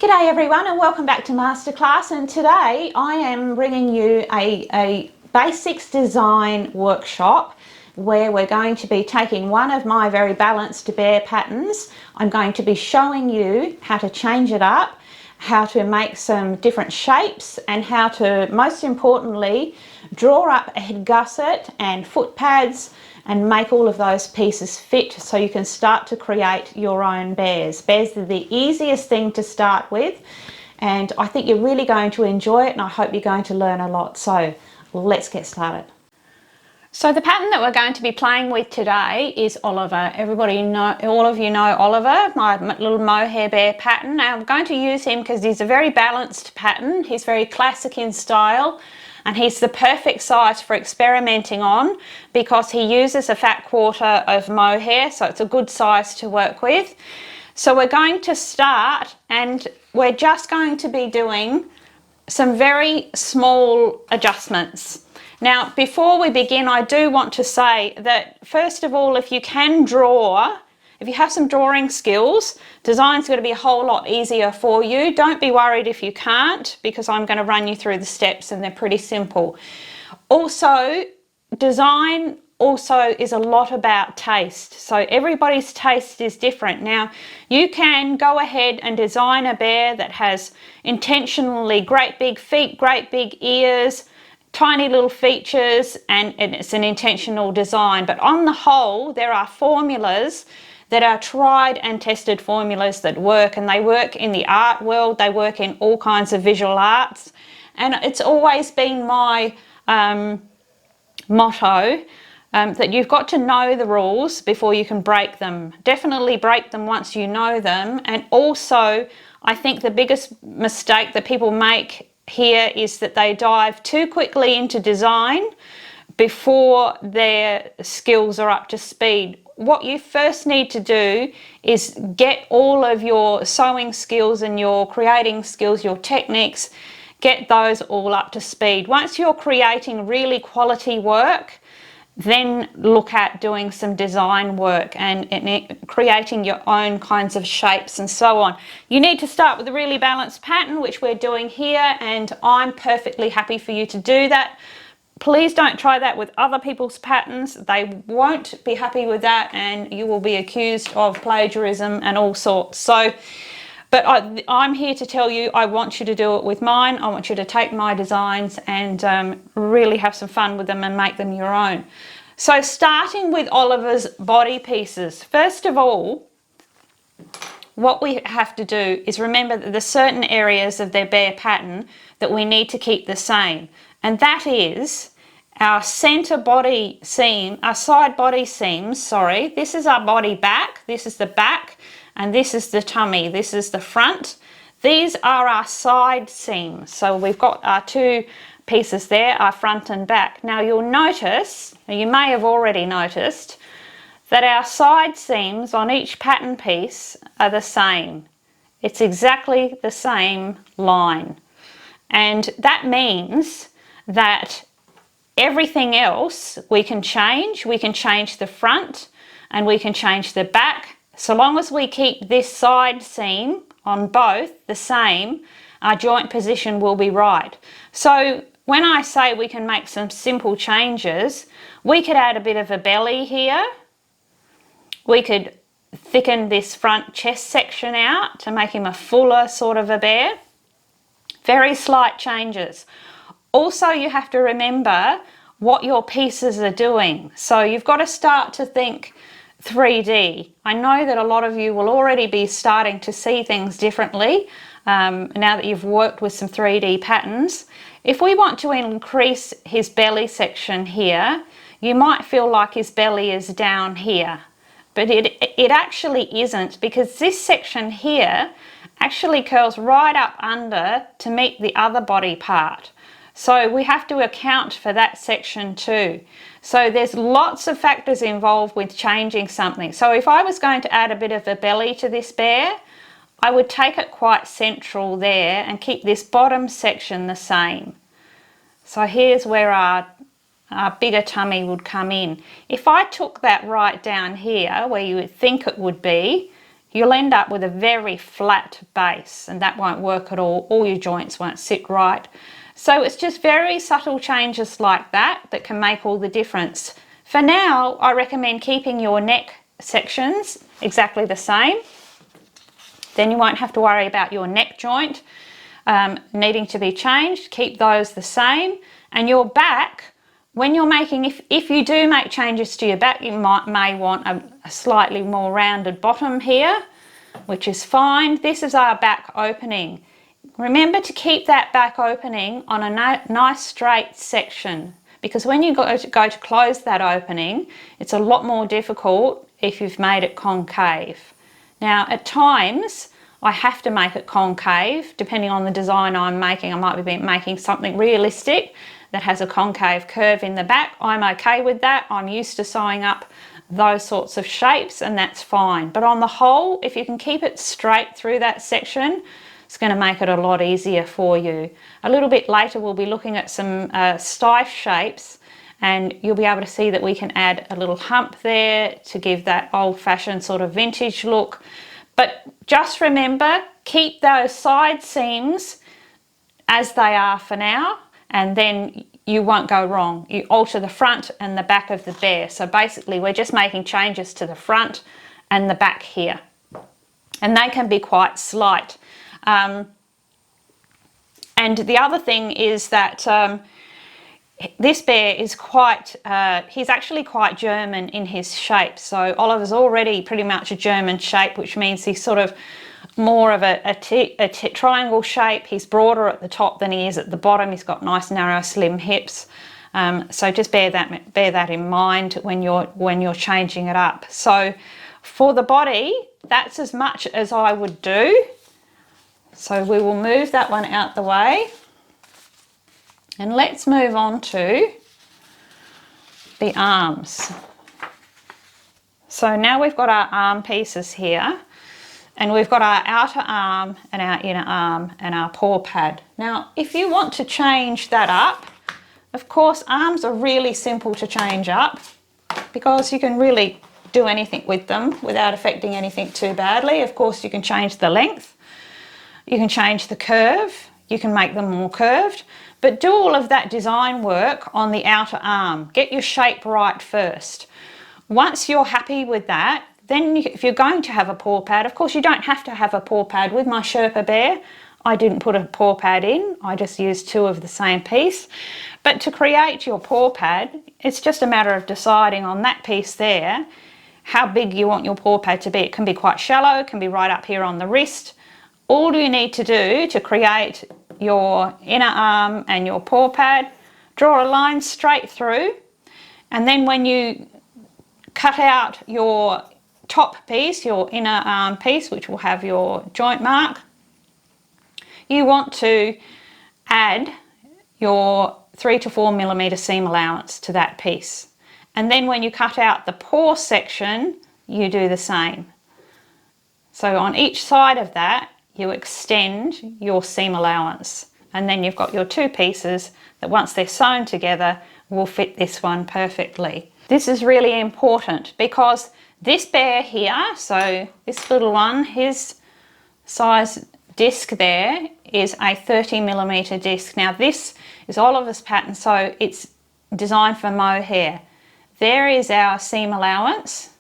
G'day everyone and welcome back to Masterclass, and today I am bringing you a basics design workshop where we're going to be taking one of my very balanced bear patterns. I'm going to be showing you how to change it up, how to make some different shapes, and how to, most importantly, draw up a head gusset and foot pads and make all of those pieces fit so you can start to create your own bears. Bears are the easiest thing to start with, and I think you're really going to enjoy it, and I hope you're going to learn a lot. So let's get started. So the pattern that we're going to be playing with today is Oliver. All of you know Oliver, my little mohair bear pattern. Now I'm going to use him because he's a very balanced pattern. He's very classic in style, and he's the perfect size for experimenting on because he uses a fat quarter of mohair, so it's a good size to work with. So we're going to start, and we're just going to be doing some very small adjustments. Now, before we begin, I do want to say that, first of all, if you can draw, if you have some drawing skills, design's going to be a whole lot easier for you. Don't be worried if you can't, because I'm going to run you through the steps and they're pretty simple. Also, design also is a lot about taste. So everybody's taste is different. Now, you can go ahead and design a bear that has intentionally great big feet, great big ears, tiny little features, and it's an intentional design. But on the whole, there are formulas that are tried and tested formulas that work, and they work in the art world, they work in all kinds of visual arts. And it's always been my motto that you've got to know the rules before you can break them. Definitely break them once you know them. And also, I think the biggest mistake that people make here is that they dive too quickly into design before their skills are up to speed. What you first need to do is get all of your sewing skills and your creating skills, your techniques, get those all up to speed. Once you're creating really quality work, then look at doing some design work and creating your own kinds of shapes and so on. You need to start with a really balanced pattern, which we're doing here, and I'm perfectly happy for you to do that. Please don't try that with other people's patterns. They won't be happy with that, and you will be accused of plagiarism and all sorts. So, but I'm here to tell you, I want you to do it with mine. I want you to take my designs and really have some fun with them and make them your own. So starting with Oliver's body pieces, first of all, what we have to do is remember that there's certain areas of their bear pattern that we need to keep the same. And that is our center body seam, our side body seams, sorry. This is our body back, this is the back, and this is the tummy, this is the front. These are our side seams. So we've got our two pieces there, our front and back. Now you'll notice, you may have already noticed, that our side seams on each pattern piece are the same. It's exactly the same line. And that means that everything else we can change. We can change the front and we can change the back. So long as we keep this side seam on both the same, our joint position will be right. So when I say we can make some simple changes, we could add a bit of a belly here. We could thicken this front chest section out to make him a fuller sort of a bear. Very slight changes. Also, you have to remember what your pieces are doing. So you've got to start to think 3D. I know that a lot of you will already be starting to see things differently now that you've worked with some 3D patterns. If we want to increase his belly section here, you might feel like his belly is down here, but it actually isn't, because this section here actually curls right up under to meet the other body part. So we have to account for that section too. So there's lots of factors involved with changing something. So if I was going to add a bit of a belly to this bear, I would take it quite central there and keep this bottom section the same. So here's where our bigger tummy would come in. If I took that right down here, where you would think it would be, you'll end up with a very flat base, and that won't work at all. All your joints won't sit right. So it's just very subtle changes like that that can make all the difference. For now, I recommend keeping your neck sections exactly the same. Then you won't have to worry about your neck joint needing to be changed. Keep those the same. And your back, when you're making, if you do make changes to your back, you may want a slightly more rounded bottom here, which is fine. This is our back opening. Remember to keep that back opening on a nice straight section, because when you go to close that opening, it's a lot more difficult if you've made it concave. Now, at times, I have to make it concave, depending on the design I'm making. I might be making something realistic that has a concave curve in the back. I'm okay with that. I'm used to sewing up those sorts of shapes, and that's fine. But on the whole, if you can keep it straight through that section, it's going to make it a lot easier for you. A little bit later, we'll be looking at some Steiff shapes, and you'll be able to see that we can add a little hump there to give that old-fashioned sort of vintage look. But just remember, keep those side seams as they are for now, and then you won't go wrong. You alter the front and the back of the bear. So basically we're just making changes to the front and the back here, and they can be quite slight. And the other thing is that this bear is quite, he's actually quite German in his shape. So Oliver's already pretty much a German shape, which means he's sort of more of a triangle shape. He's broader at the top than he is at the bottom. He's got nice, narrow, slim hips. So just bear that in mind when you're changing it up. So for the body, that's as much as I would do. So we will move that one out the way. And let's move on to the arms. So now we've got our arm pieces here, and we've got our outer arm and our inner arm and our paw pad. Now, if you want to change that up, of course, arms are really simple to change up because you can really do anything with them without affecting anything too badly. Of course, you can change the length, you can change the curve, you can make them more curved, but do all of that design work on the outer arm. Get your shape right first. Once you're happy with that, then if you're going to have a paw pad, of course you don't have to have a paw pad. With my Sherpa bear, I didn't put a paw pad in, I just used two of the same piece. But to create your paw pad, it's just a matter of deciding on that piece there how big you want your paw pad to be. It can be quite shallow, it can be right up here on the wrist. All you need to do to create your inner arm and your paw pad, draw a line straight through, and then when you cut out your top piece, your inner arm piece, which will have your joint mark, you want to add your 3 to 4 millimeter seam allowance to that piece. And then when you cut out the paw section, you do the same. So on each side of that, you extend your seam allowance, and then you've got your two pieces that once they're sewn together will fit this one perfectly. This is really important because this bear here, so this little one, his size disc there is a 30 millimeter disc. Now this is Oliver's pattern, so it's designed for mohair. There is our seam allowance,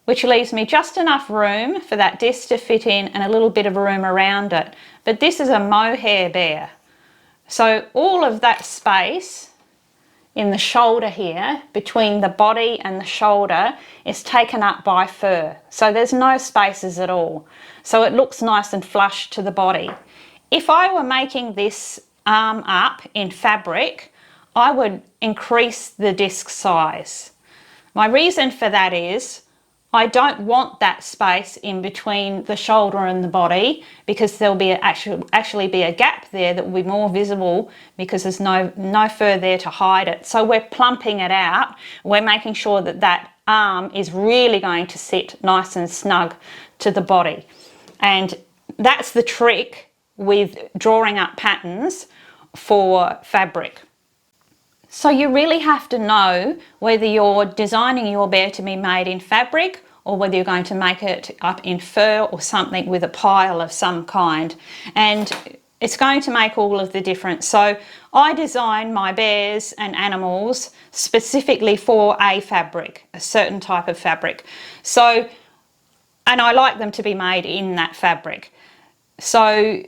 which leaves me just enough room for that disc to fit in and a little bit of room around it. But this is a mohair bear. So all of that space in the shoulder here, between the body and the shoulder, is taken up by fur. So there's no spaces at all. So it looks nice and flush to the body. If I were making this arm up in fabric, I would increase the disc size. My reason for that is I don't want that space in between the shoulder and the body, because there'll be actually be a gap there that will be more visible because there's no fur there to hide it. So we're plumping it out. We're making sure that that arm is really going to sit nice and snug to the body. And that's the trick with drawing up patterns for fabric. So you really have to know whether you're designing your bear to be made in fabric or whether you're going to make it up in fur or something with a pile of some kind. And it's going to make all of the difference. So I design my bears and animals specifically for a fabric, a certain type of fabric. So, and I like them to be made in that fabric. So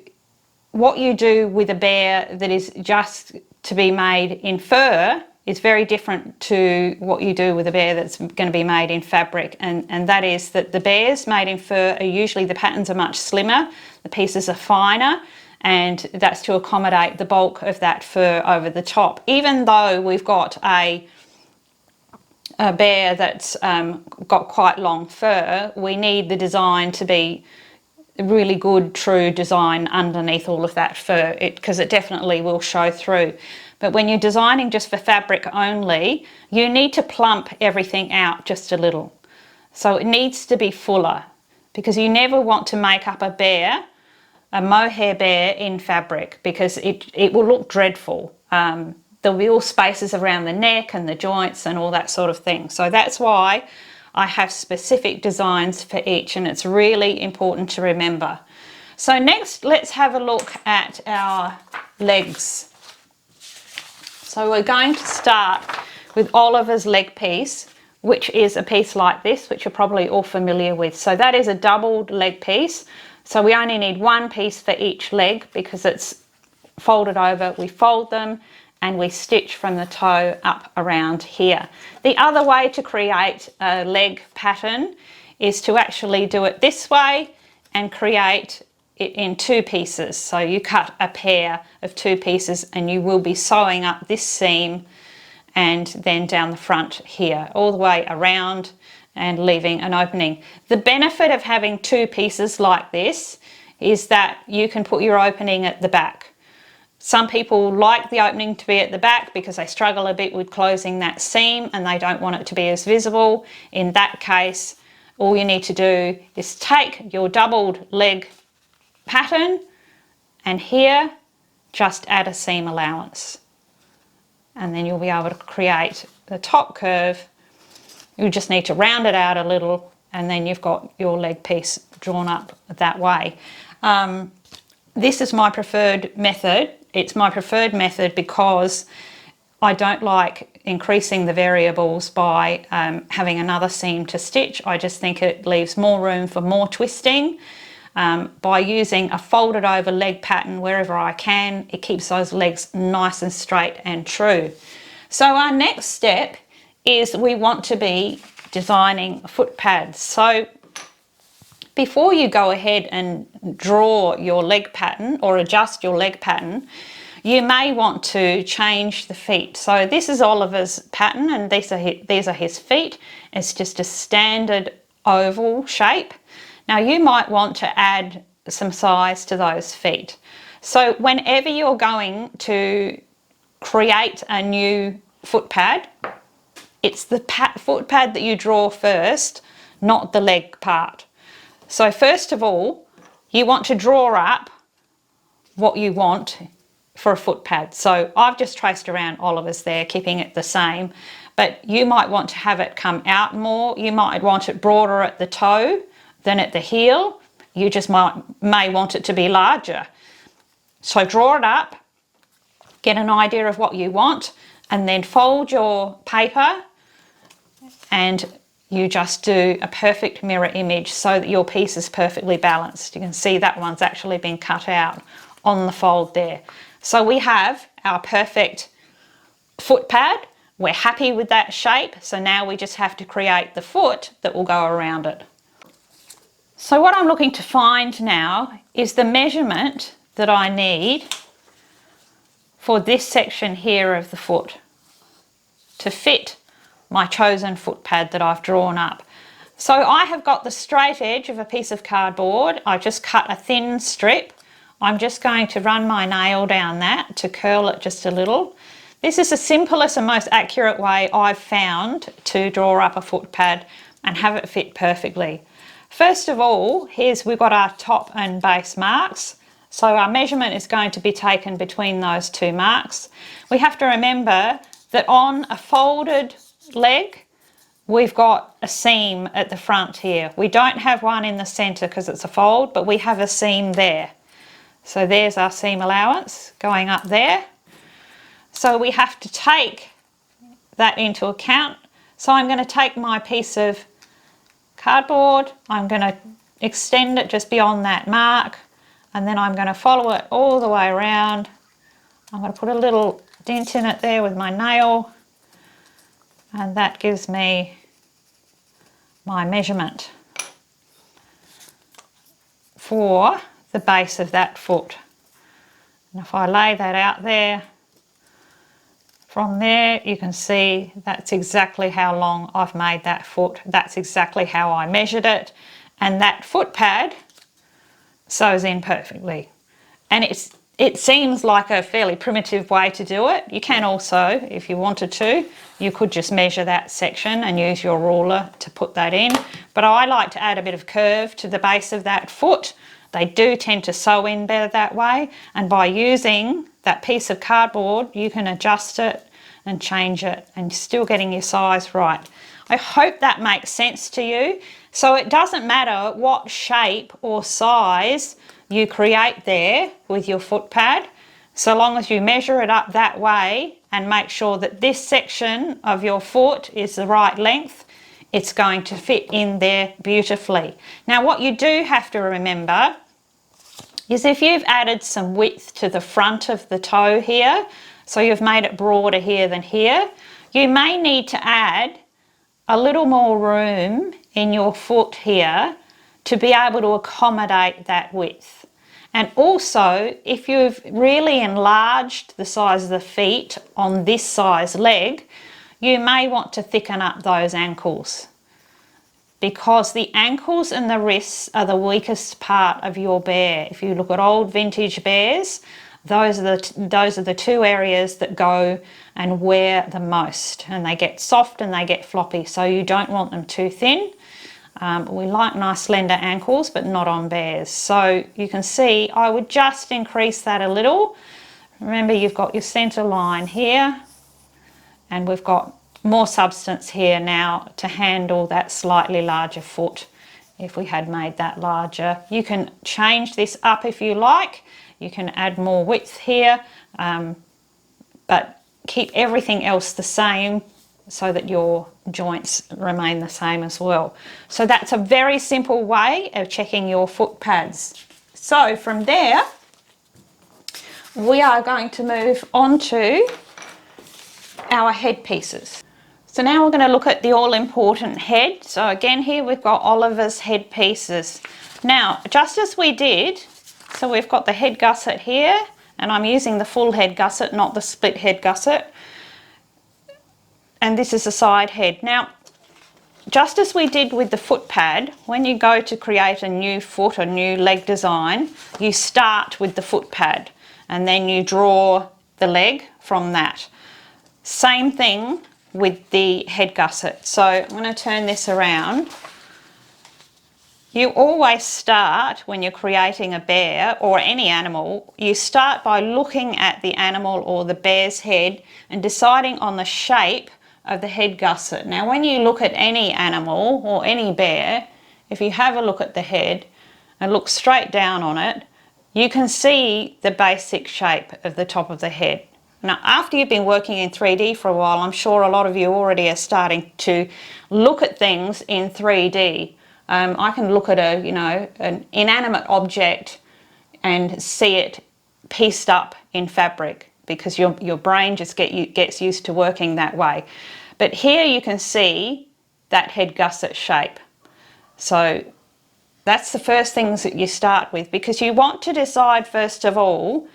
what you do with a bear that is just to be made in fur is very different to what you do with a bear that's going to be made in fabric, and that is that the bears made in fur are usually, the patterns are much slimmer, the pieces are finer, and that's to accommodate the bulk of that fur over the top. Even though we've got a bear that's got quite long fur, we need the design to be really good, true design underneath all of that fur, because it definitely will show through. But when you're designing just for fabric only, you need to plump everything out just a little. So it needs to be fuller, because you never want to make up a bear, a mohair bear in fabric, because it will look dreadful. There'll be all spaces around the neck and the joints and all that sort of thing. So that's why I have specific designs for each, and it's really important to remember. So next, let's have a look at our legs. So we're going to start with Oliver's leg piece, which is a piece like this, which you're probably all familiar with. So that is a doubled leg piece. So we only need one piece for each leg because it's folded over. We fold them and we stitch from the toe up around here. The other way to create a leg pattern is to actually do it this way and create it in two pieces. So you cut a pair of two pieces and you will be sewing up this seam and then down the front here, all the way around and leaving an opening. The benefit of having two pieces like this is that you can put your opening at the back. Some people like the opening to be at the back because they struggle a bit with closing that seam and they don't want it to be as visible. In that case, all you need to do is take your doubled leg pattern and here just add a seam allowance, and then you'll be able to create the top curve. You just need to round it out a little and then you've got your leg piece drawn up that way. This is my preferred method. It's my preferred method because I don't like increasing the variables by having another seam to stitch. I just think it leaves more room for more twisting. By using a folded over leg pattern wherever I can, it keeps those legs nice and straight and true. So our next step is we want to be designing foot pads. So before you go ahead and draw your leg pattern or adjust your leg pattern, you may want to change the feet. So this is Oliver's pattern and these are his feet. It's just a standard oval shape. Now you might want to add some size to those feet. So whenever you're going to create a new foot pad, it's the foot pad that you draw first, not the leg part. So first of all, you want to draw up what you want for a foot pad. So I've just traced around Oliver's there, keeping it the same, but you might want to have it come out more. You might want it broader at the toe than at the heel. You just may want it to be larger. So draw it up, get an idea of what you want, and then fold your paper and you just do a perfect mirror image so that your piece is perfectly balanced. You can see that one's actually been cut out on the fold there. So we have our perfect foot pad. We're happy with that shape. So now we just have to create the foot that will go around it. So what I'm looking to find now is the measurement that I need for this section here of the foot to fit my chosen foot pad that I've drawn up. So I have got the straight edge of a piece of cardboard. I just cut a thin strip. I'm just going to run my nail down that to curl it just a little. This is the simplest and most accurate way I've found to draw up a foot pad and have it fit perfectly. First of all, we've got our top and base marks. So our measurement is going to be taken between those two marks. We have to remember that on a folded leg, we've got a seam at the front here. We don't have one in the center because it's a fold, but we have a seam there. So there's our seam allowance going up there. So we have to take that into account. So I'm going to take my piece of cardboard, I'm going to extend it just beyond that mark, and then I'm going to follow it all the way around. I'm going to put a little dent in it there with my nail, and that gives me my measurement for the base of that foot. And if I lay that out there, from there you can see that's exactly how long I've made that foot. That's exactly how I measured it, and that foot pad sews in perfectly. And it seems like a fairly primitive way to do it. You can also, if you wanted to, you could just measure that section and use your ruler to put that in. But I like to add a bit of curve to the base of that foot. They do tend to sew in better that way, and by using that piece of cardboard you can adjust it and change it and still getting your size right. I hope that makes sense to you. So it doesn't matter what shape or size you create there with your foot pad, so long as you measure it up that way and make sure that this section of your foot is the right length, it's going to fit in there beautifully. Now what you do have to remember is if you've added some width to the front of the toe here, so you've made it broader here than here, you may need to add a little more room in your foot here to be able to accommodate that width. And also, if you've really enlarged the size of the feet on this size leg, you may want to thicken up those ankles, because the ankles and the wrists are the weakest part of your bear. If you look at old vintage bears, those are the two areas that go and wear the most, and they get soft and they get floppy, so you don't want them too thin. We like nice slender ankles, but not on bears. So you can see I would just increase that a little. Remember, you've got your center line here, and we've got more substance here now to handle that slightly larger foot if we had made that larger. You can change this up if you like. You can add more width here, but keep everything else the same so that your joints remain the same as well. So that's a very simple way of checking your foot pads. So from there, we are going to move on to our head pieces. So now we're going to look at the all-important head. So again, here we've got Oliver's head pieces. Now, just as we did, so we've got the head gusset here, and I'm using the full head gusset, not the split head gusset. And this is the side head. Now, just as we did with the foot pad, when you go to create a new foot or new leg design, you start with the foot pad and then you draw the leg from that. Same thing with the head gusset. So I'm going to turn this around. You always start, when you're creating a bear or any animal, you start by looking at the animal or the bear's head and deciding on the shape of the head gusset. Now when you look at any animal or any bear, if you have a look at the head and look straight down on it, you can see the basic shape of the top of the head. Now after you've been working in 3D for a while, I'm sure a lot of you already are starting to look at things in 3D. I can look at an inanimate object and see it pieced up in fabric, because your brain just gets used to working that way. But here you can see that head gusset shape. So that's the first things that you start with, because you want to decide first of all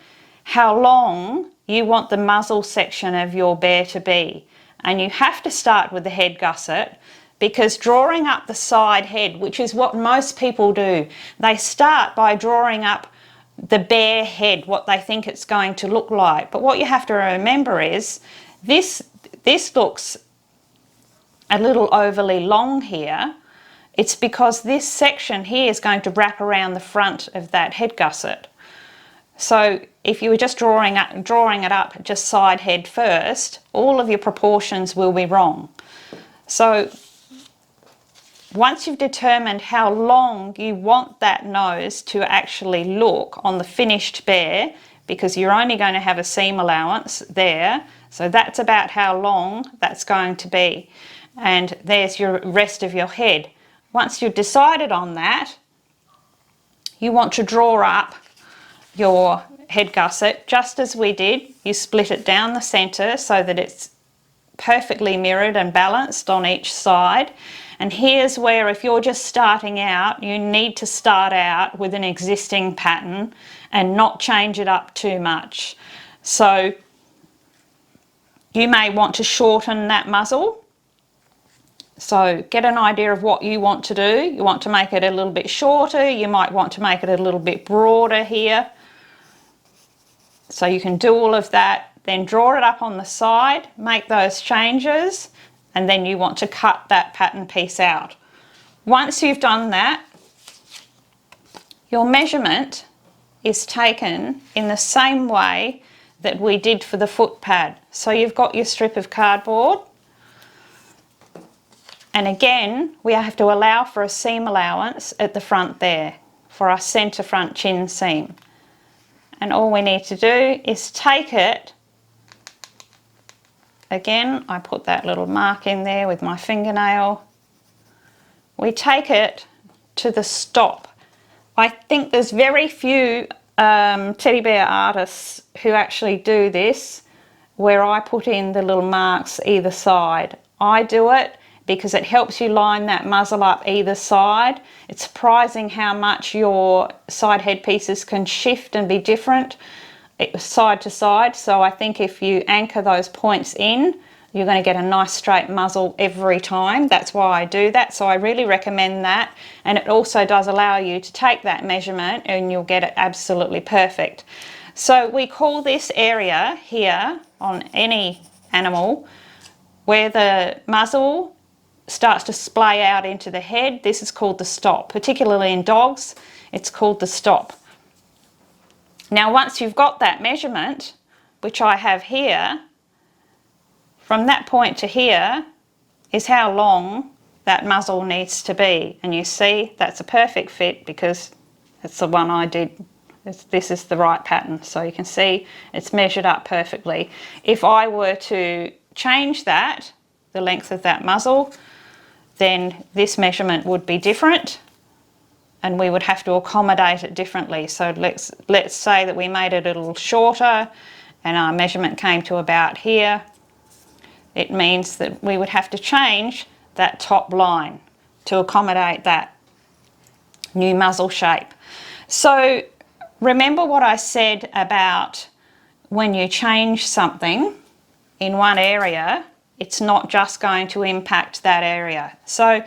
how long you want the muzzle section of your bear to be. And you have to start with the head gusset, because drawing up the side head, which is what most people do, they start by drawing up the bear head, what they think it's going to look like. But what you have to remember is this looks a little overly long here. It's because this section here is going to wrap around the front of that head gusset. So if you were just drawing it up just side head first, all of your proportions will be wrong. So once you've determined how long you want that nose to actually look on the finished bear, because you're only going to have a seam allowance there, so that's about how long that's going to be. And there's your rest of your head. Once you've decided on that, you want to draw up your head gusset just as we did. You split it down the centre so that it's perfectly mirrored and balanced on each side. And here's where, if you're just starting out, you need to start out with an existing pattern and not change it up too much. So you may want to shorten that muzzle. So get an idea of what you want to do. You want to make it a little bit shorter, you might want to make it a little bit broader here. So you can do all of that, then draw it up on the side, make those changes, and then you want to cut that pattern piece out. Once you've done that, your measurement is taken in the same way that we did for the foot pad. So you've got your strip of cardboard, and again we have to allow for a seam allowance at the front there for our centre front chin seam. And all we need to do is take it, again I put that little mark in there with my fingernail, we take it to the stop. I think there's very few teddy bear artists who actually do this, where I put in the little marks either side. I do it because it helps you line that muzzle up either side. It's surprising how much your side headpieces can shift and be different side to side. So I think if you anchor those points in, you're going to get a nice straight muzzle every time. That's why I do that. So I really recommend that. And it also does allow you to take that measurement and you'll get it absolutely perfect. So we call this area here on any animal where the muzzle starts to splay out into the head, this is called the stop. Particularly in dogs, it's called the stop. Now once you've got that measurement, which I have here, from that point to here is how long that muzzle needs to be. And you see that's a perfect fit because it's the one I did. This is the right pattern. So you can see it's measured up perfectly. If I were to change that, the length of that muzzle, then this measurement would be different and we would have to accommodate it differently. So let's say that we made it a little shorter and our measurement came to about here. It means that we would have to change that top line to accommodate that new muzzle shape. So remember what I said about when you change something in one area, it's not just going to impact that area. So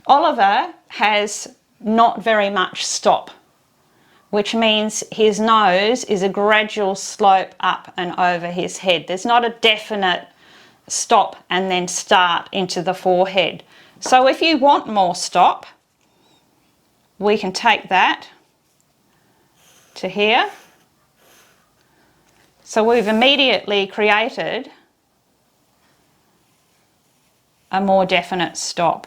Oliver has not very much stop, which means his nose is a gradual slope up and over his head. There's not a definite stop and then start into the forehead. So if you want more stop, we can take that to here. So we've immediately created a more definite stop.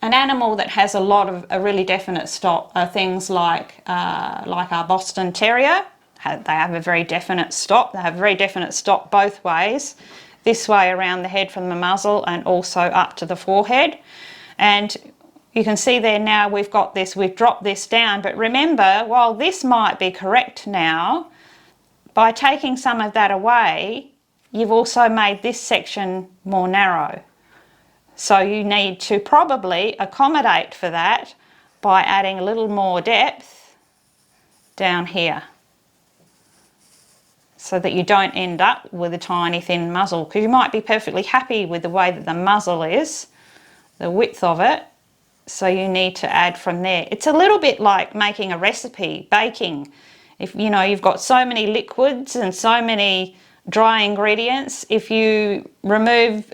An animal that has a really definite stop are things like our Boston Terrier. They have a very definite stop. They have a very definite stop both ways, this way around the head from the muzzle and also up to the forehead. And you can see there now we've got this, we've dropped this down, but remember, while this might be correct now, by taking some of that away, you've also made this section more narrow. So you need to probably accommodate for that by adding a little more depth down here so that you don't end up with a tiny thin muzzle, because you might be perfectly happy with the way that the muzzle is, the width of it, so you need to add from there. It's a little bit like making a recipe, baking. If you know you've got so many liquids and so many dry ingredients, if you remove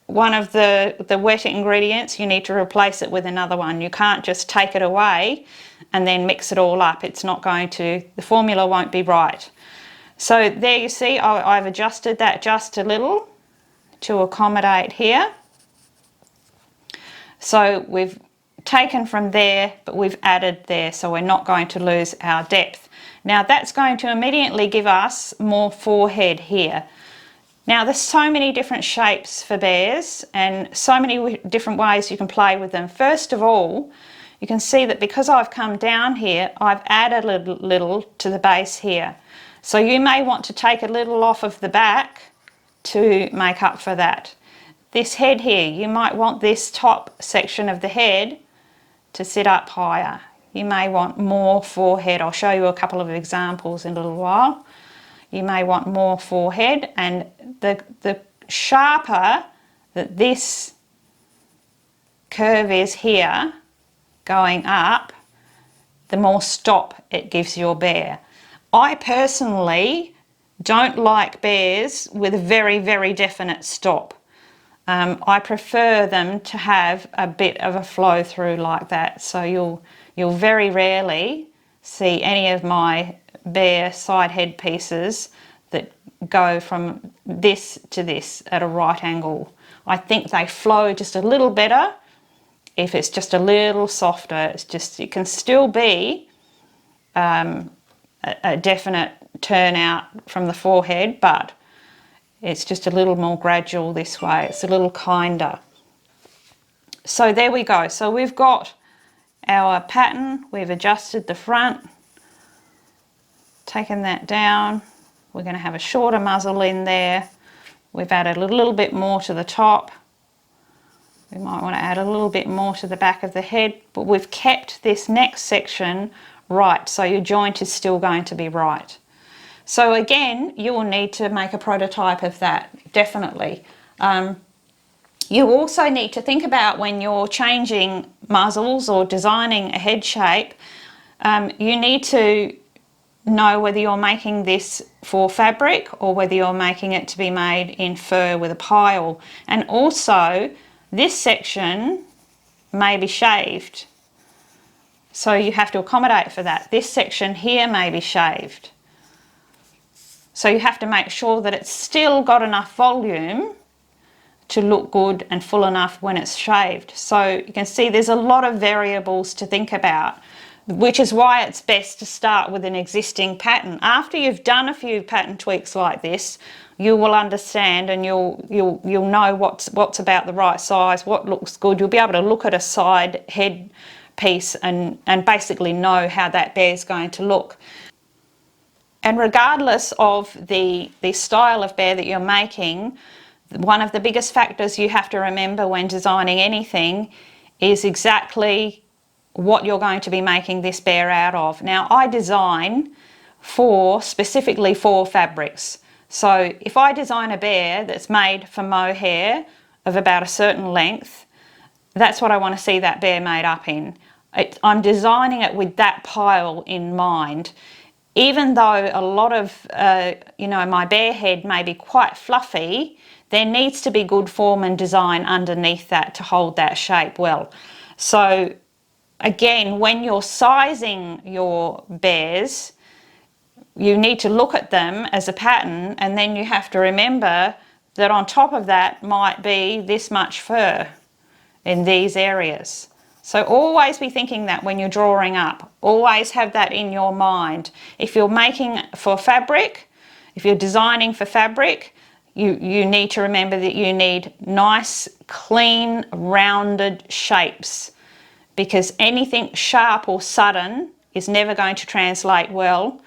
one of the wet ingredients, you need to replace it with another one. You can't just take it away and then mix it all up. It's not going to, the formula won't be right. So there you see I've adjusted that just a little to accommodate here. So we've taken from there, but we've added there, so we're not going to lose our depth. Now that's going to immediately give us more forehead here. Now there's so many different shapes for bears and so many different ways you can play with them. First of all, you can see that because I've come down here, I've added a little to the base here. So you may want to take a little off of the back to make up for that. This head here, you might want this top section of the head to sit up higher. You may want more forehead. I'll show you a couple of examples in a little while. You may want more forehead, and the sharper that this curve is here going up, the more stop it gives your bear. I personally don't like bears with a very, very definite stop. I prefer them to have a bit of a flow through like that. So you'll very rarely see any of my bear side head pieces that go from this to this at a right angle. I think they flow just a little better if it's just a little softer. It can still be a definite turnout from the forehead, but it's just a little more gradual this way. It's a little kinder. So there we go. So we've got our pattern. We've adjusted the front, taken that down. We're going to have a shorter muzzle in there. We've added a little bit more to the top. We might want to add a little bit more to the back of the head, but we've kept this next section right, so your joint is still going to be right. So again, you will need to make a prototype of that, definitely. You also need to think about when you're changing muzzles or designing a head shape, you need to know whether you're making this for fabric or whether you're making it to be made in fur with a pile. And also, this section may be shaved, so you have to accommodate for that. This section here may be shaved. So you have to make sure that it's still got enough volume to look good and full enough when it's shaved. So you can see there's a lot of variables to think about, which is why it's best to start with an existing pattern. After you've done a few pattern tweaks like this, you will understand and you'll know what's about the right size, what looks good. You'll be able to look at a side head piece and basically know how that bear's going to look. And regardless of the style of bear that you're making, one of the biggest factors you have to remember when designing anything is exactly what you're going to be making this bear out of. Now, I design specifically for fabrics. So if I design a bear that's made for mohair of about a certain length, that's what I want to see that bear made up in. I'm designing it with that pile in mind. Even though a lot of, my bear head may be quite fluffy, there needs to be good form and design underneath that to hold that shape well. So again, when you're sizing your bears, you need to look at them as a pattern, and then you have to remember that on top of that might be this much fur in these areas. So always be thinking that when you're drawing up. Always have that in your mind. If you're making for fabric, if you're designing for fabric, you need to remember that you need nice, clean, rounded shapes, because anything sharp or sudden is never going to translate well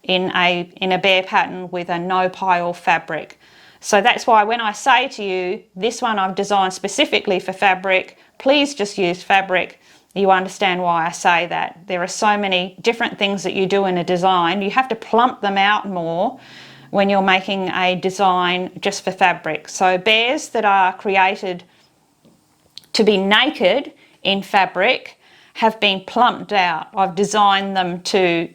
in a bear pattern with a no pile fabric. So that's why when I say to you, this one I've designed specifically for fabric, please just use fabric, you understand why I say that. There are so many different things that you do in a design. You have to plump them out more when you're making a design just for fabric. So bears that are created to be naked in fabric have been plumped out. I've designed them to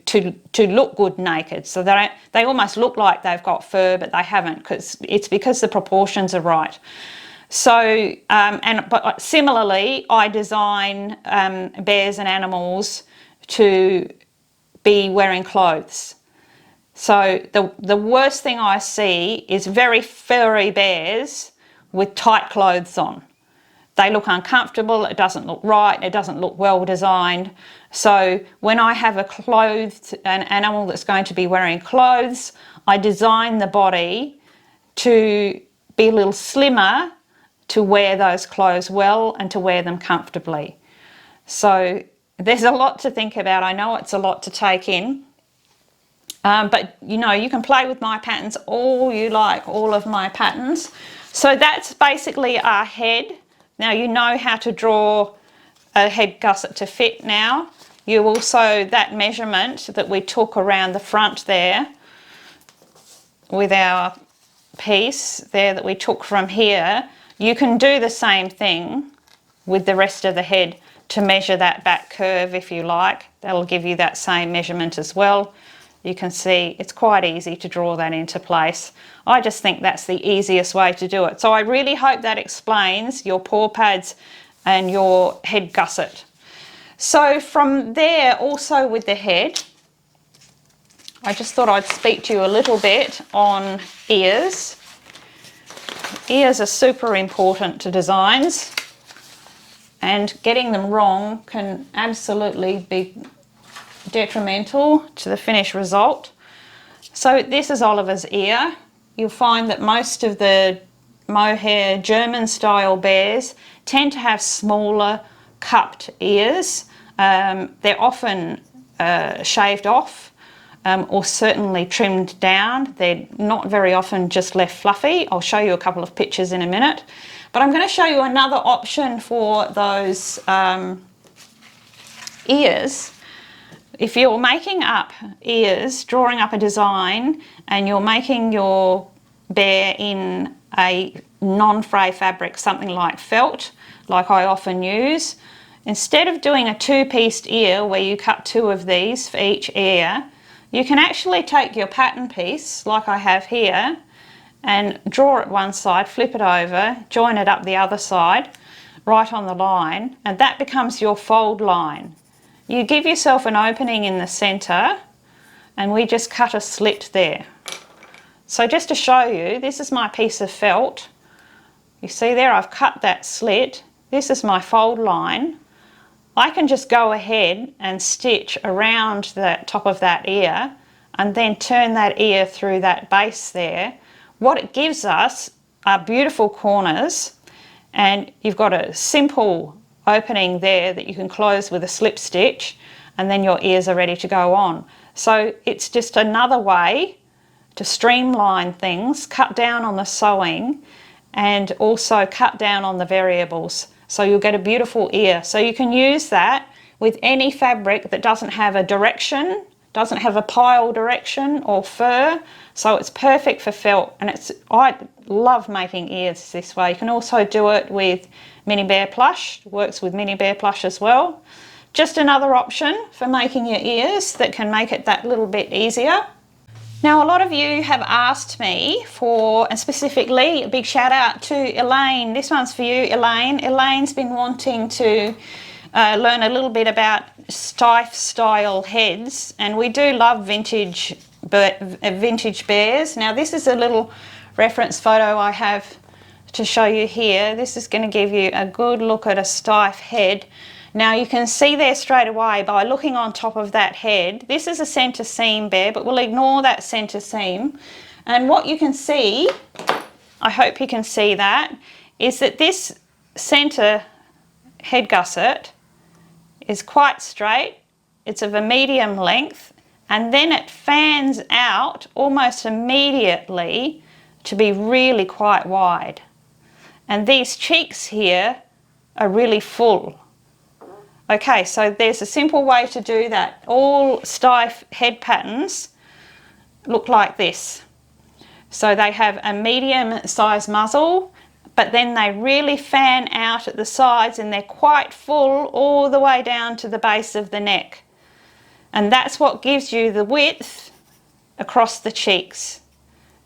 look good naked. So they almost look like they've got fur, but they haven't, because the proportions are right. So, but similarly, I design bears and animals to be wearing clothes. So the worst thing I see is very furry bears with tight clothes on. they look uncomfortable, it doesn't look right, it doesn't look well designed. So when I have an animal that's going to be wearing clothes, I design the body to be a little slimmer to wear those clothes well and to wear them comfortably. So there's a lot to think about. I know it's a lot to take in. But you know, you can play with my patterns all you like, all of my patterns. So that's basically our head. Now you know how to draw a head gusset to fit now. You also, that measurement that we took around the front there with our piece there that we took from here, you can do the same thing with the rest of the head to measure that back curve if you like. That'll give you that same measurement as well. You can see it's quite easy to draw that into place. I just think that's the easiest way to do it. So I really hope that explains your paw pads and your head gusset. So from there, also with the head, I just thought I'd speak to you a little bit on ears. Ears are super important to designs, and getting them wrong can absolutely be detrimental to the finished result. So this is Oliver's ear. You'll find that most of the mohair German style bears tend to have smaller cupped ears. They're often shaved off or certainly trimmed down. They're not very often just left fluffy. I'll show you a couple of pictures in a minute. But I'm going to show you another option for those ears. If you're making up ears, drawing up a design, and you're making your bear in a non-fray fabric, something like felt, like I often use, instead of doing a two-pieced ear where you cut two of these for each ear, you can actually take your pattern piece, like I have here, and draw it one side, flip it over, join it up the other side, right on the line, and that becomes your fold line. You give yourself an opening in the centre, and we just cut a slit there. So just to show you, this is my piece of felt. You see there, I've cut that slit. This is my fold line. I can just go ahead and stitch around the top of that ear and then turn that ear through that base there. What it gives us are beautiful corners, and you've got a simple opening there that you can close with a slip stitch, and then your ears are ready to go on. So it's just another way to streamline things, cut down on the sewing, and also cut down on the variables. So you'll get a beautiful ear. So you can use that with any fabric that doesn't have a direction, doesn't have a pile direction or fur. So it's perfect for felt, and I love making ears this way. You can also do it with mini bear plush, works with mini bear plush as well. Just another option for making your ears that can make it that little bit easier. Now a lot of you have asked me for, and specifically a big shout out to Elaine. This one's for you, Elaine. Elaine's been wanting to learn a little bit about Steiff-style heads, and we do love vintage bears. Now this is a little reference photo I have to show you here. This is going to give you a good look at a Steiff head. Now you can see there straight away by looking on top of that head, this is a centre seam bear, but we'll ignore that centre seam. And what you can see, I hope you can see that, is that this centre head gusset is quite straight, it's of a medium length, and then it fans out almost immediately to be really quite wide. And these cheeks here are really full. Okay, so there's a simple way to do that. All Steiff head patterns look like this. So they have a medium size muzzle, but then they really fan out at the sides and they're quite full all the way down to the base of the neck. And that's what gives you the width across the cheeks,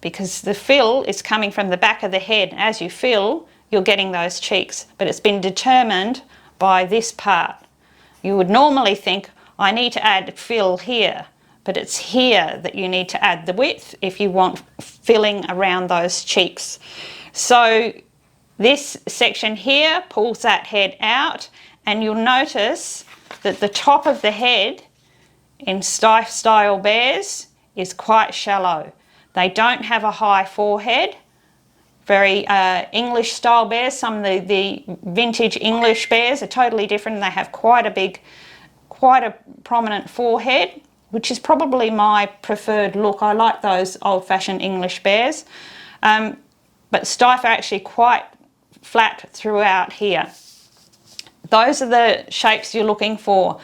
because the fill is coming from the back of the head. As you fill, you're getting those cheeks, but it's been determined by this part. You would normally think, I need to add fill here, but it's here that you need to add the width if you want filling around those cheeks. So This section here pulls that head out, and you'll notice that the top of the head in Steiff-style bears is quite shallow. They don't have a high forehead. Very English style bears, some of the vintage English bears are totally different. They have quite a prominent forehead, which is probably my preferred look. I like those old-fashioned English bears. But Steiff are actually quite flat throughout here. Those are the shapes you're looking for.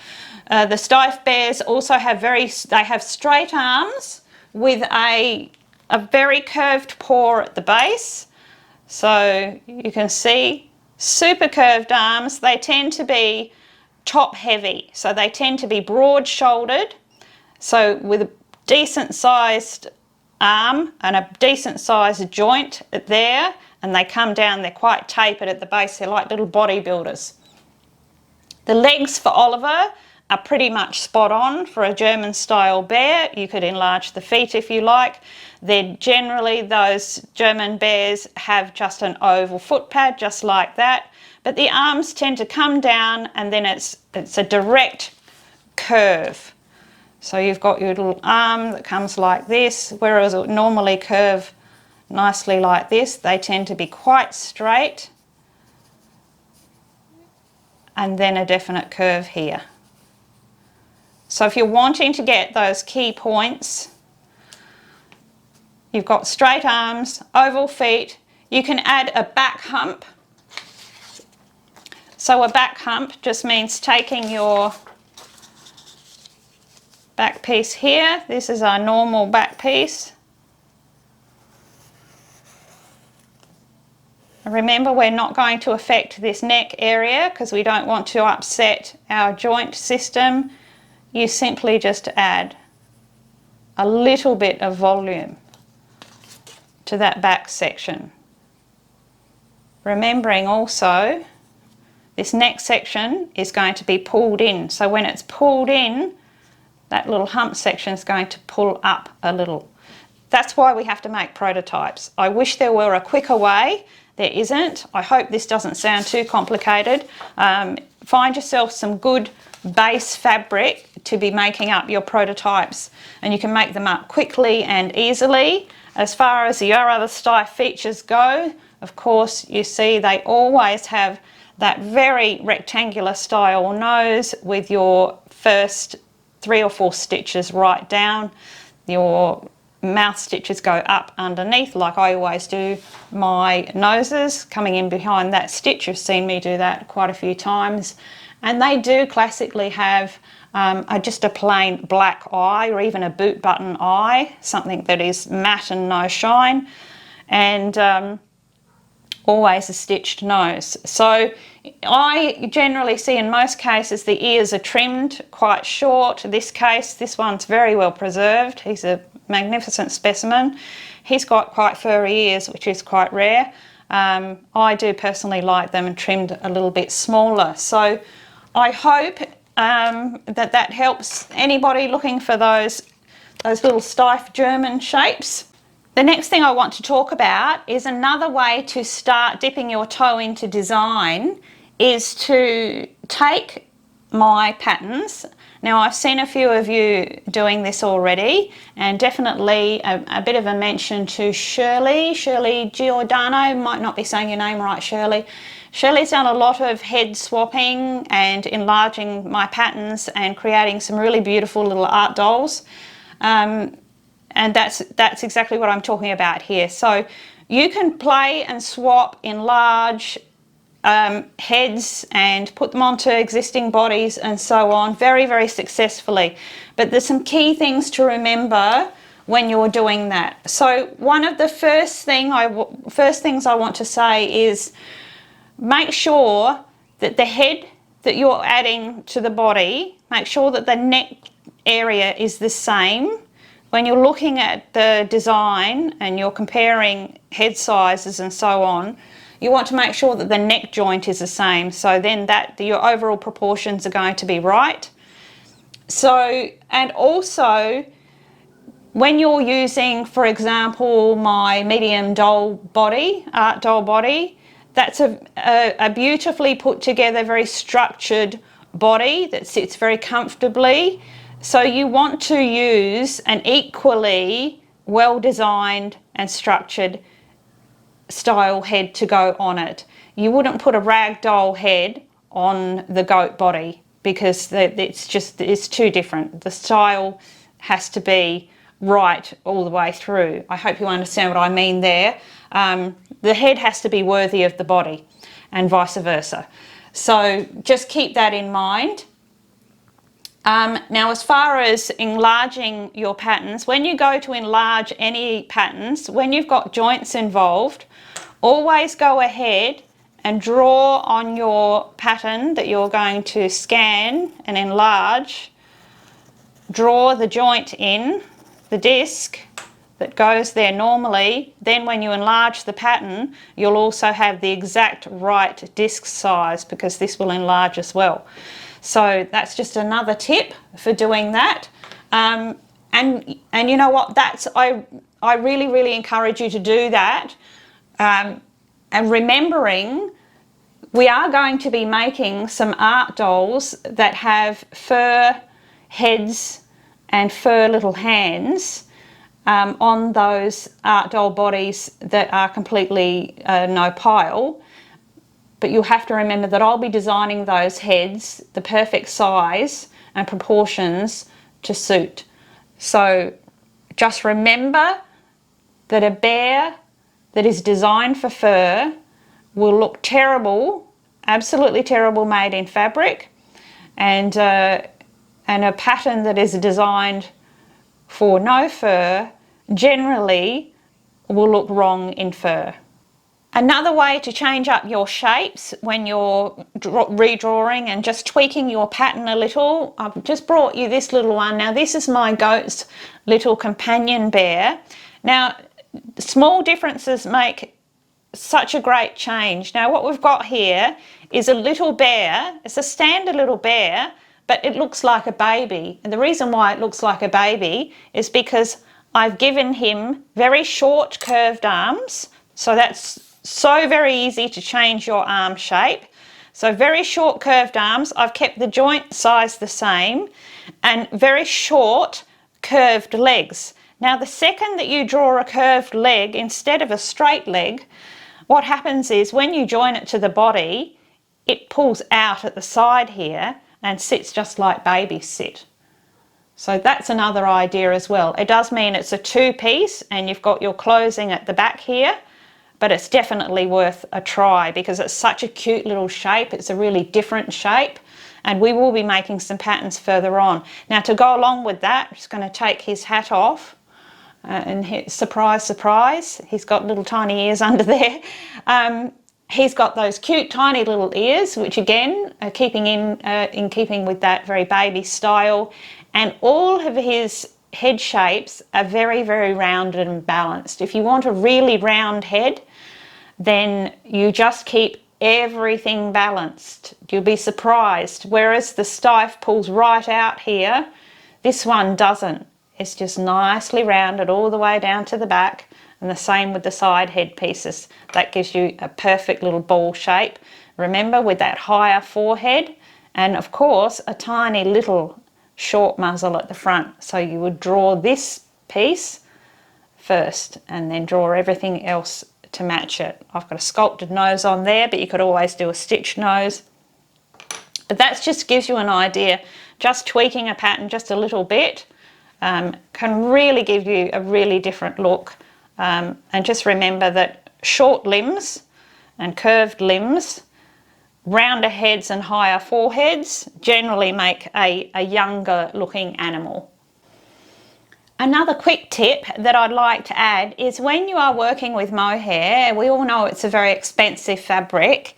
The Steiff bears also have straight arms with a very curved paw at the base. So you can see super curved arms. They tend to be top heavy, so they tend to be broad shouldered, so with a decent sized arm and a decent sized joint there, and they come down, they're quite tapered at the base. They're like little bodybuilders. The legs for Oliver are pretty much spot on for a German style bear. You could enlarge the feet if you like. They're generally, those German bears have just an oval foot pad, just like that. But the arms tend to come down, and then it's a direct curve. So you've got your little arm that comes like this, whereas it would normally curve nicely like this. They tend to be quite straight, and then a definite curve here. So if you're wanting to get those key points, you've got straight arms, oval feet. You can add a back hump. So a back hump just means taking your back piece here. This is our normal back piece. Remember, we're not going to affect this neck area because we don't want to upset our joint system. You simply just add a little bit of volume to that back section. Remembering also, this neck section is going to be pulled in. So when it's pulled in, that little hump section is going to pull up a little. That's why we have to make prototypes. I wish there were a quicker way. There isn't. I hope this doesn't sound too complicated. Find yourself some good base fabric to be making up your prototypes, and you can make them up quickly and easily. As far as your other Steiff features go, of course, you see they always have that very rectangular style nose with your first 3 or 4 stitches right down. Your mouth stitches go up underneath, like I always do my noses, coming in behind that stitch. You've seen me do that quite a few times. And they do classically have just a plain black eye, or even a boot button eye, something that is matte and no shine, and always a stitched nose. So I generally see in most cases the ears are trimmed quite short. In this case, this one's very well preserved. He's a magnificent specimen. He's got quite furry ears, which is quite rare. I do personally like them trimmed a little bit smaller. So I hope that helps anybody looking for those little Steiff German shapes. The next thing I want to talk about is another way to start dipping your toe into design is to take my patterns. Now, I've seen a few of you doing this already, and definitely a bit of a mention to Shirley Giordano. Might not be saying your name right, Shirley. Shirley's done a lot of head swapping and enlarging my patterns and creating some really beautiful little art dolls. And that's exactly what I'm talking about here. So you can play and swap, enlarge heads and put them onto existing bodies and so on very, very successfully. But there's some key things to remember when you're doing that. So one of the first things I want to say is make sure that the head that you're adding to the body, make sure that the neck area is the same. When you're looking at the design and you're comparing head sizes and so on, you want to make sure that the neck joint is the same, so then your overall proportions are going to be right. So, and also when you're using, for example, my medium doll body, art doll body, That's a beautifully put together, very structured body that sits very comfortably. So you want to use an equally well designed and structured style head to go on it. You wouldn't put a ragdoll head on the goat body because it's too different. The style has to be right all the way through. I hope you understand what I mean there. The head has to be worthy of the body and vice versa. So just keep that in mind. Now, as far as enlarging your patterns, when you go to enlarge any patterns, when you've got joints involved, always go ahead and draw on your pattern that you're going to scan and enlarge. Draw the joint in, the disc that goes there normally. Then when you enlarge the pattern, you'll also have the exact right disc size because this will enlarge as well. So that's just another tip for doing that. And you know what, I really encourage you to do that. And remembering, we are going to be making some art dolls that have fur heads and fur little hands on those art doll bodies that are completely no pile. But you'll have to remember that I'll be designing those heads the perfect size and proportions to suit. So just remember that a bear that is designed for fur will look terrible, absolutely terrible made in fabric, and a pattern that is designed for no fur generally will look wrong in fur. Another way to change up your shapes when you're redrawing and just tweaking your pattern a little, I've just brought you this little one. Now this is my goat's little companion bear. Now small differences make such a great change. Now what we've got here is a little bear. It's a standard little bear, but it looks like a baby. And the reason why it looks like a baby is because I've given him very short curved arms. So that's so very easy to change your arm shape. So very short curved arms. I've kept the joint size the same, and very short curved legs. Now the second that you draw a curved leg instead of a straight leg, what happens is when you join it to the body, it pulls out at the side here and sits just like babies sit. So that's another idea as well. It does mean it's a two-piece and you've got your closing at the back here, but it's definitely worth a try because it's such a cute little shape. It's a really different shape, and we will be making some patterns further on. Now to go along with that, I'm just going to take his hat off, and surprise, surprise, he's got little tiny ears under there. He's got those cute tiny little ears, which again are keeping in keeping with that very baby style, and all of his head shapes are very rounded and balanced. If you want a really round head, then you just keep everything balanced. You'll be surprised. Whereas the Steiff pulls right out here, this one doesn't. It's just nicely rounded all the way down to the back, and the same with the side head pieces. That gives you a perfect little ball shape. Remember, with that higher forehead, and of course a tiny little short muzzle at the front. So you would draw this piece first and then draw everything else to match it. I've got a sculpted nose on there, but you could always do a stitched nose. But that just gives you an idea. Just tweaking a pattern just a little bit can really give you a really different look. And just remember that short limbs and curved limbs, rounder heads and higher foreheads generally make a younger looking animal. Another quick tip that I'd like to add is when you are working with mohair, we all know it's a very expensive fabric.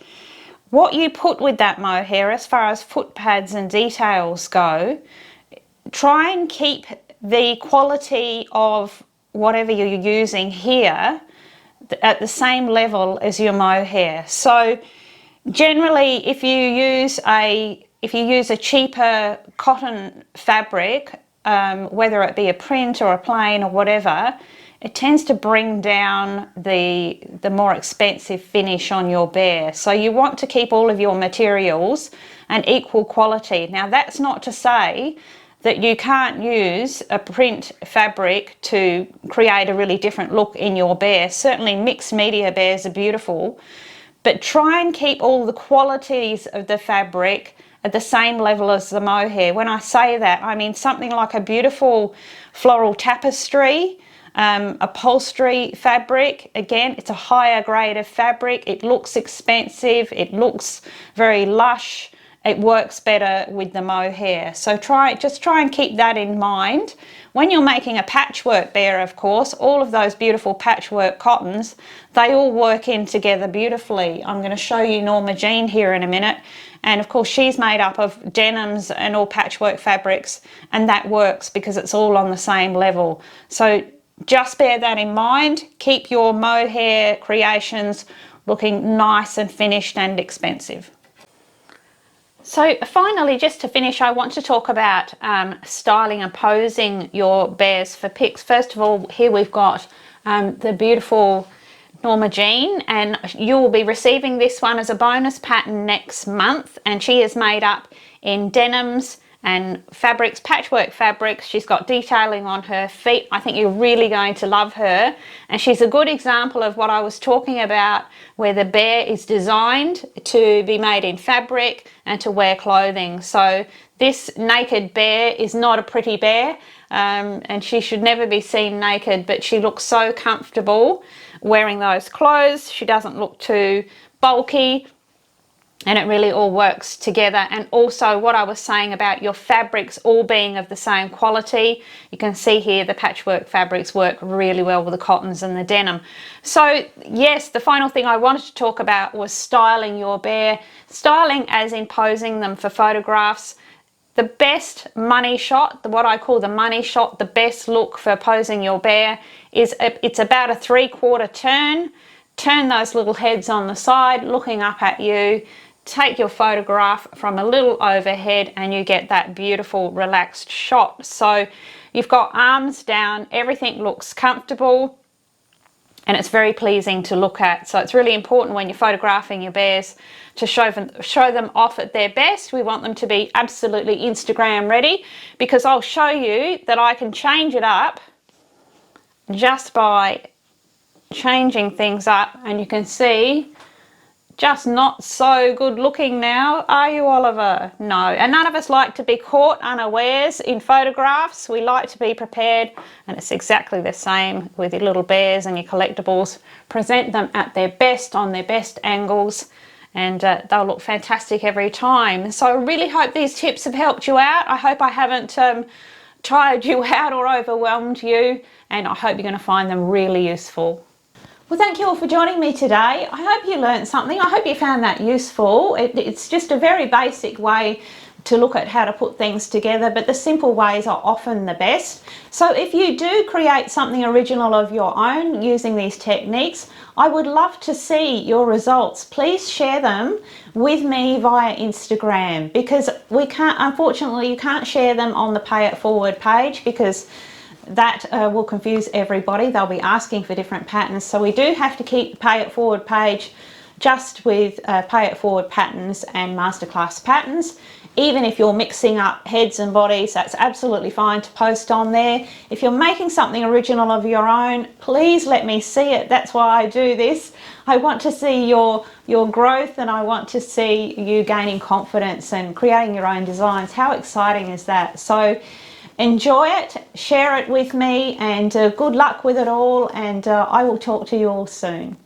What you put with that mohair as far as foot pads and details go, try and keep the quality of whatever you're using here at the same level as your mohair. So generally if you use a cheaper cotton fabric, whether it be a print or a plain or whatever, it tends to bring down the more expensive finish on your bear. So you want to keep all of your materials an equal quality. Now that's not to say that you can't use a print fabric to create a really different look in your bear. Certainly mixed media bears are beautiful, but try and keep all the qualities of the fabric at the same level as the mohair. When I say that, I mean something like a beautiful floral tapestry, upholstery fabric. Again, it's a higher grade of fabric. It looks expensive, it looks very lush, it works better with the mohair. So just try and keep that in mind. When you're making a patchwork bear, of course, all of those beautiful patchwork cottons, they all work in together beautifully. I'm going to show you Norma Jean here in a minute. And of course, she's made up of denims and all patchwork fabrics, and that works because it's all on the same level. So just bear that in mind. Keep your mohair creations looking nice and finished and expensive. So finally, just to finish, I want to talk about styling and posing your bears for pics. First of all, here we've got the beautiful Norma Jean, and you will be receiving this one as a bonus pattern next month, and she is made up in denims and fabrics, patchwork fabrics. She's got detailing on her feet. I think you're really going to love her, and she's a good example of what I was talking about, where the bear is designed to be made in fabric and to wear clothing. So this naked bear is not a pretty bear, and she should never be seen naked, but she looks so comfortable wearing those clothes. She doesn't look too bulky, and it really all works together. And also what I was saying about your fabrics all being of the same quality, you can see here the patchwork fabrics work really well with the cottons and the denim. So yes, the final thing I wanted to talk about was styling your bear. Styling as in posing them for photographs. The best money shot, what I call the money shot, the best look for posing your bear is it's about a 3/4 turn. Turn those little heads on the side looking up at you. Take your photograph from a little overhead and you get that beautiful relaxed shot. So you've got arms down, everything looks comfortable, and it's very pleasing to look at. So it's really important when you're photographing your bears to show them off at their best. We want them to be absolutely Instagram ready, because I'll show you that I can change it up just by changing things up, and you can see just not so good looking now, are you, Oliver? No, and none of us like to be caught unawares in photographs. We like to be prepared, and it's exactly the same with your little bears and your collectibles. Present them at their best, on their best angles, and they'll look fantastic every time. So I really hope these tips have helped you out. I hope I haven't tired you out or overwhelmed you, and I hope you're going to find them really useful. Well, thank you all for joining me today. I hope you learned something. I hope you found that useful. It's just a very basic way to look at how to put things together, but the simple ways are often the best. So if you do create something original of your own using these techniques, I would love to see your results. Please share them with me via Instagram, because unfortunately you can't share them on the Pay It Forward page, because that will confuse everybody. They'll be asking for different patterns. So we do have to keep the Pay It Forward page just with Pay It Forward patterns and Masterclass patterns. Even if you're mixing up heads and bodies, that's absolutely fine to post on there. If you're making something original of your own, please let me see it. That's why I do this. I want to see your growth, and I want to see you gaining confidence and creating your own designs. How exciting is that? So enjoy it, share it with me, and good luck with it all, and I will talk to you all soon.